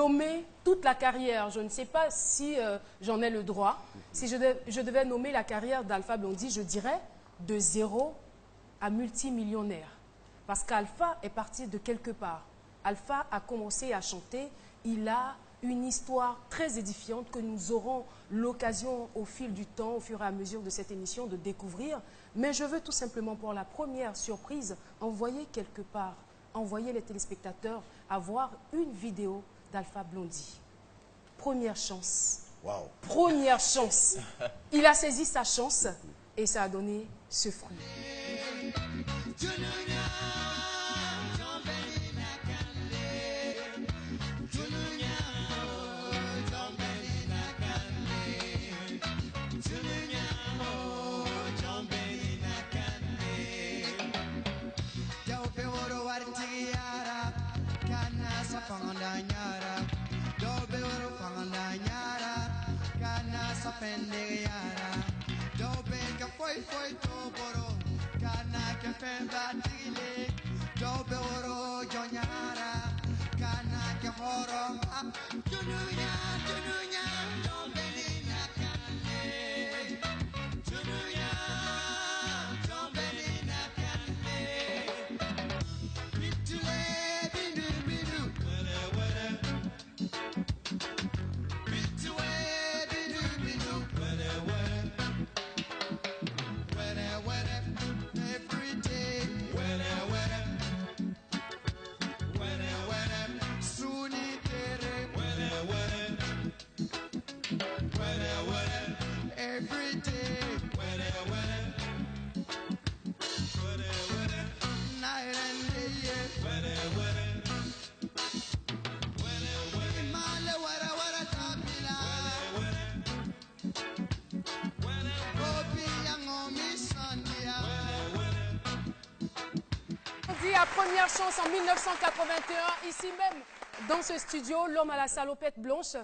nommer toute la carrière, je ne sais pas si j'en ai le droit, si je devais nommer la carrière d'Alpha Blondy, je dirais de zéro à multimillionnaire. Parce qu'Alpha est parti de quelque part. Alpha a commencé à chanter, il a une histoire très édifiante que nous aurons l'occasion au fil du temps, au fur et à mesure de cette émission, de découvrir. Mais je veux tout simplement pour la première surprise, envoyer quelque part, envoyer les téléspectateurs à voir une vidéo d'Alpha Blondy. Première chance. Wow. Première chance. Il a saisi sa chance et ça a donné ce fruit. À première chance en 1981, ici même dans ce studio, l'homme à la salopette blanche.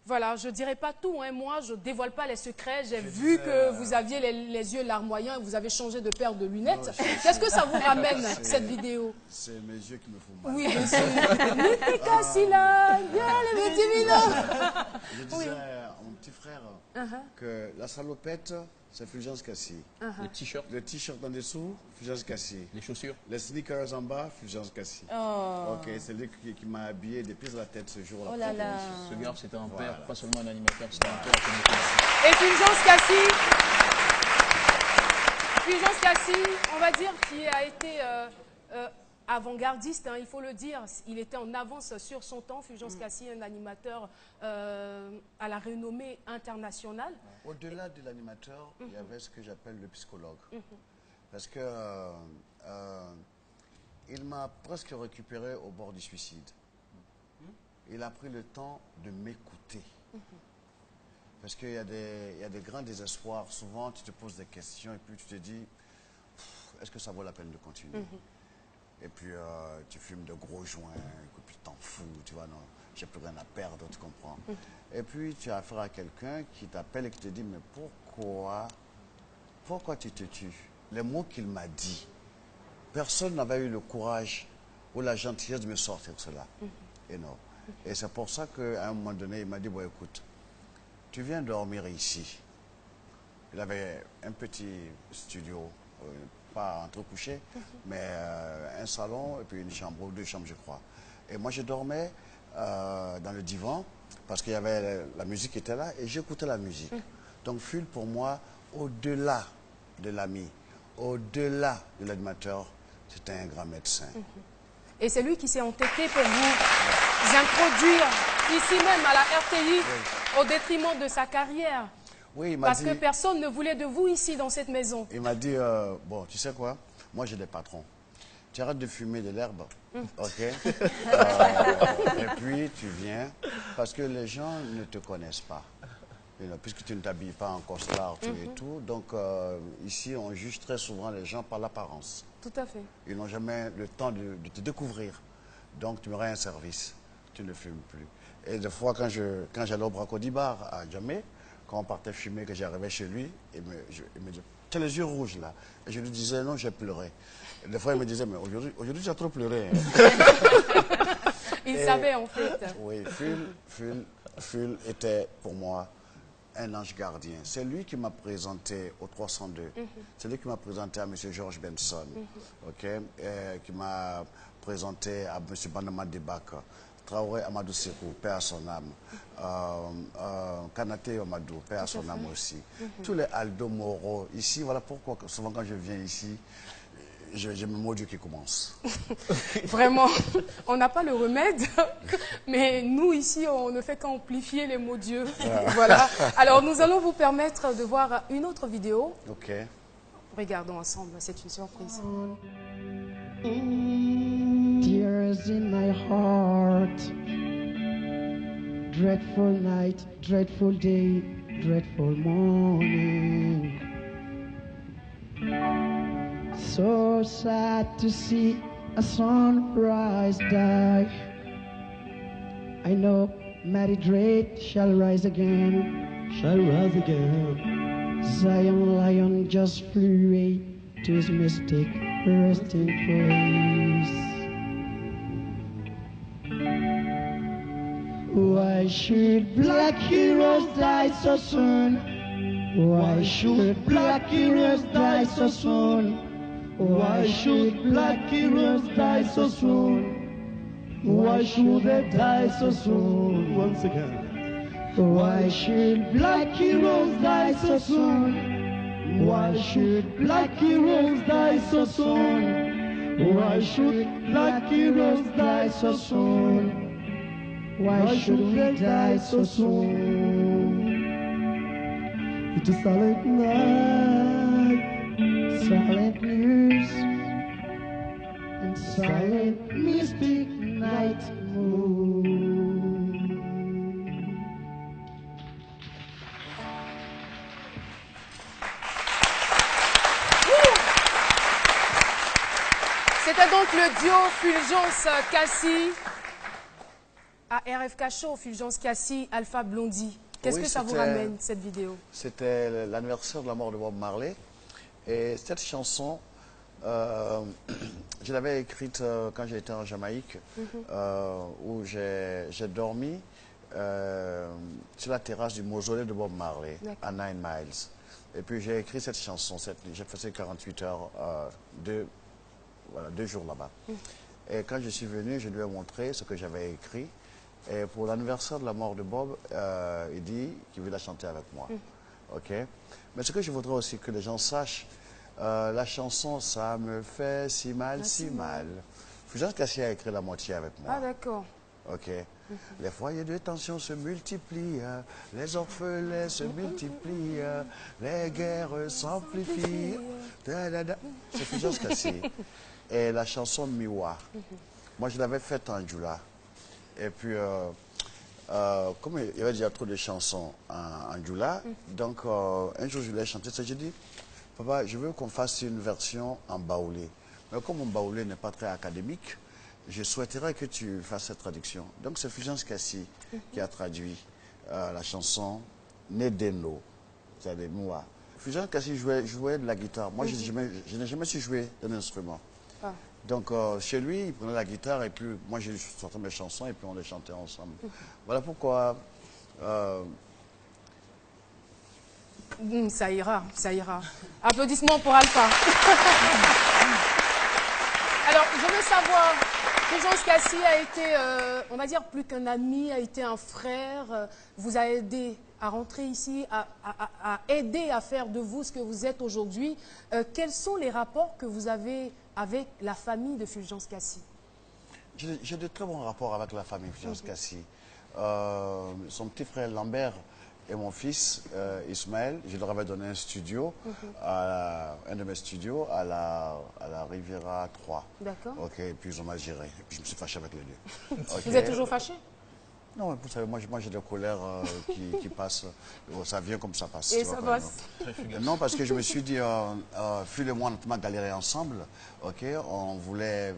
Voilà, je ne dirai pas tout, hein. Moi je ne dévoile pas les secrets. J'ai vu que vous aviez les yeux larmoyants et vous avez changé de paire de lunettes. Qu'est-ce que ça vous ramène, cette vidéo? C'est mes yeux qui me font mal. Oui, bien sûr. Je disais à mon petit frère que la salopette, c'est Fulgence Cassi. Le t-shirt. Le t-shirt en dessous, Fulgence Cassi. Les chaussures. Les sneakers en bas, Fulgence Cassi. Oh. Ok, c'est lui qui m'a habillé des pieds de la tête ce jour-là. Oh là là. Ce gars, c'était un Voilà. père, pas seulement un animateur, c'était un père. Et Fulgence Cassi, on va dire, qui a été avant-gardiste, hein, il faut le dire. Il était en avance sur son temps. Fulgence Cassi, un animateur à la renommée internationale. Au-delà de l'animateur, il y avait ce que j'appelle le psychologue. Parce que il m'a presque récupéré au bord du suicide. Il a pris le temps de m'écouter. Parce qu'il y a des grands désespoirs. Souvent, tu te poses des questions et puis tu te dis, est-ce que ça vaut la peine de continuer? Et puis, tu fumes de gros joints, et puis tu t'en fous, tu vois, non, j'ai plus rien à perdre, tu comprends. Et puis, tu as affaire à quelqu'un qui t'appelle et qui te dit, mais pourquoi tu te tues? Les mots qu'il m'a dit, personne n'avait eu le courage ou la gentillesse de me sortir de cela. Et non. Et c'est pour ça qu'à un moment donné, il m'a dit, bon, écoute, tu viens dormir ici. Il avait un petit studio, pas entrecouché, mais un salon et puis une chambre, ou deux chambres, je crois. Et moi, je dormais dans le divan parce qu'il y avait la musique qui était là et j'écoutais la musique. Donc, Ful, pour moi, au-delà de l'ami, au-delà de l'animateur, c'était un grand médecin. Et c'est lui qui s'est entêté pour vous introduire ici même à la RTI au détriment de sa carrière. Oui, il m'a Parce dit, que personne ne voulait de vous ici dans cette maison. il m'a dit, bon, tu sais quoi, moi j'ai des patrons. Tu arrêtes de fumer de l'herbe, ok? Et puis tu viens, parce que les gens ne te connaissent pas. Puisque tu ne t'habilles pas en costard, tout et tout. Donc ici, on juge très souvent les gens par l'apparence. Tout à fait. Ils n'ont jamais le temps de te découvrir. Donc tu me rends un service, tu ne fumes plus. Et des fois, quand j'allais au Bracodibar à Djamé, quand on partait fumer, que j'arrivais chez lui, il me dit, tu as les yeux rouges là. Et je lui disais, non, j'ai pleuré. Et des fois, il me disait, mais aujourd'hui, tu as trop pleuré. Hein. Il savait en fait. Oui, Phil était pour moi un ange gardien. C'est lui qui m'a présenté au 302. C'est lui qui m'a présenté à M. George Benson, ok, qui m'a présenté à M. Banama Debaka, Traoré Amadou Sekou, paix à son âme, Kanaté Amadou, paix à son âme aussi. Tous les Aldo Moro, ici, voilà pourquoi souvent quand je viens ici, j'ai mes mots Dieu qui commence. Vraiment, on n'a pas le remède, mais nous ici, on ne fait qu'amplifier les mots Dieu. Voilà. Alors, nous allons vous permettre de voir une autre vidéo. Ok. Regardons ensemble, c'est une surprise. Tears in my heart. Dreadful night, dreadful day, dreadful morning. So sad to see a sunrise die. I know Mary Drake shall rise again, shall rise again. Zion Lion just flew away to his mystic resting place. Why should black heroes die so soon? Why should black heroes die so soon? Why should black heroes die so soon? Why should they die so soon? Once again. Why should black heroes die so soon? Why should black heroes die so soon? Why should black heroes die so soon? Why should they die so soon? It's a silent night, silent news, and silent mystic night moon. C'était donc le duo Fulgence Cassie à RFK Show, Fulgence Cassie, Alpha Blondy. Qu'est-ce que ça vous ramène, cette vidéo? C'était l'anniversaire de la mort de Bob Marley. Et cette chanson, je l'avais écrite quand j'étais en Jamaïque, où j'ai dormi sur la terrasse du mausolée de Bob Marley, à 9 Miles. Et puis j'ai écrit cette chanson cette nuit. J'ai fait ces 48 heures, deux jours là-bas. Et quand je suis venu, je lui ai montré ce que j'avais écrit. Et pour l'anniversaire de la mort de Bob, il dit qu'il veut la chanter avec moi. Ok. Mais ce que je voudrais aussi que les gens sachent, la chanson « Ça me fait si mal, si mal ». Fulgence Cassie a écrit la moitié avec moi. Ah d'accord. Ok. Les foyers de tension se multiplient, les orphelins se multiplient, les guerres s'amplifient. C'est Fulgence Cassie. Et la chanson Miwa, moi je l'avais faite en Djoula. Et puis, comme il y avait déjà trop de chansons en Djoula, donc un jour je l'ai chanté, j'ai dit, papa, je veux qu'on fasse une version en baoulé. Mais comme mon baoulé n'est pas très académique, je souhaiterais que tu fasses cette traduction. Donc c'est Fulgence Cassie qui a traduit la chanson Nedeno, c'est-à-dire Moua. Fulgence Cassie jouait de la guitare. Moi, je n'ai jamais su jouer d'un instrument. Donc, chez lui, il prenait la guitare et puis moi, je sortais mes chansons et puis on les chantait ensemble. Voilà pourquoi... Ça ira, ça ira. Applaudissements pour Alpha. Alors, je veux savoir, Fulgence Cassie a été, on va dire, plus qu'un ami, a été un frère, vous a aidé à rentrer ici, à aider à faire de vous ce que vous êtes aujourd'hui. Quels sont les rapports que vous avez avec la famille de Fulgence Cassie? J'ai de très bons rapports avec la famille Fulgence Cassie. Son petit frère Lambert et mon fils Ismaël, je leur avais donné un studio, un de mes studios à la Riviera 3. D'accord. Ok, et puis ils ont mal géré. Et puis je me suis fâché avec les deux. Okay. Vous êtes toujours fâché? Non, vous savez, moi j'ai des colères qui passent. Ça vient comme ça passe. Et ça passe. Non, parce que je me suis dit, Phil et moi, on a galéré ensemble. Ok, on voulait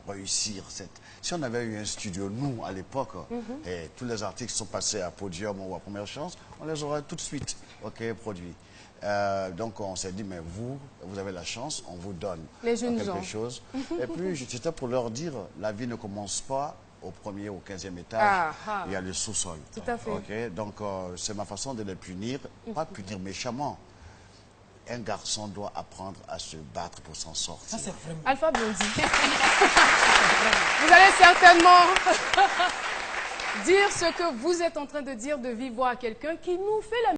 réussir cette. Si on avait eu un studio, nous, à l'époque, et tous les artistes sont passés à Podium ou à Première Chance, on les aurait tout de suite, produits. Donc on s'est dit, mais vous avez la chance, on vous donne les jeunes quelque chose. Et puis c'était pour leur dire, la vie ne commence pas au 1er, au 15e étage. Ah, ah. Il y a le sous-sol. Tout à fait. Ok, donc, c'est ma façon de les punir, pas punir méchamment. Un garçon doit apprendre à se battre pour s'en sortir. Ça, c'est vraiment... Alpha Blondy. Vous allez certainement dire ce que vous êtes en train de dire de vive voix à quelqu'un qui nous fait la